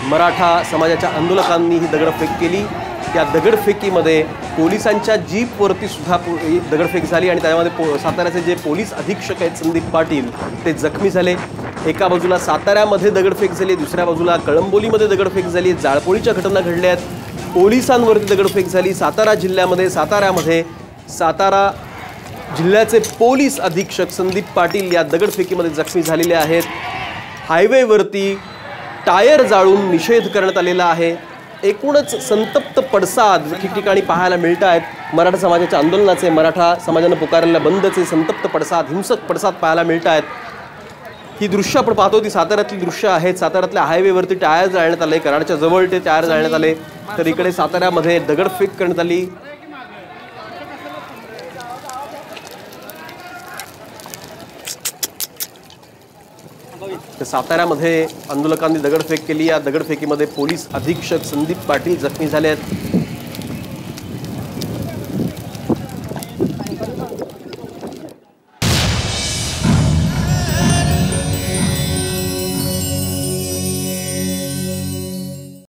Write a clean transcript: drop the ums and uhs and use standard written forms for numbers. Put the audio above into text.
मराठा समाजाच्या आंदोलकांनी ही दगडफेक केली। त्या दगडफेकीमध्ये पोलिसांच्या जीपवरती सुद्धा दगडफेक झाली आणि त्यामध्ये साताऱ्याचे जे पोलीस अधीक्षक आहेत संदीप पाटील ते जखमी झाले। एका बाजूला साताऱ्यामध्ये दगडफेक झाली, दुसऱ्या बाजूला कळंबोलीमध्ये दगडफेक झाली, जाळपोळीच्या घटना घडल्या आहेत, पोलिसांवरती दगडफेक झाली। सातारा जिल्ह्याचे पोलीस अधीक्षक संदीप पाटील या दगडफेकीमध्ये जखमी झालेले आहेत। हायवेवरती टायर जाळून निषेध करण्यात आलेला आहे। एकूणच संतप्त पडसाद ठिकठिकाणी पाहायला मिळत आहेत। मराठा समाजाच्या आंदोलनाचे, मराठा समाजाने पुकारलेल्या बंदचे संतप्त पडसाद, हिंसक पडसाद पाहायला मिळत आहेत। ही दृश्य आपण पाहतो ती साताऱ्यातली दृश्य आहेत। साताऱ्यातल्या हायवेवरती टायर जाळण्यात आले, कराडच्या जवळ ते टायर जाळण्यात आले, तर इकडे साताऱ्यामध्ये दगडफेक करण्यात आली। साताऱ्यामध्ये आंदोलकांनी दगडफेक केली। या दगडफेकीमध्ये पोलीस अधीक्षक संदीप पाटील जखमी झाले आहेत।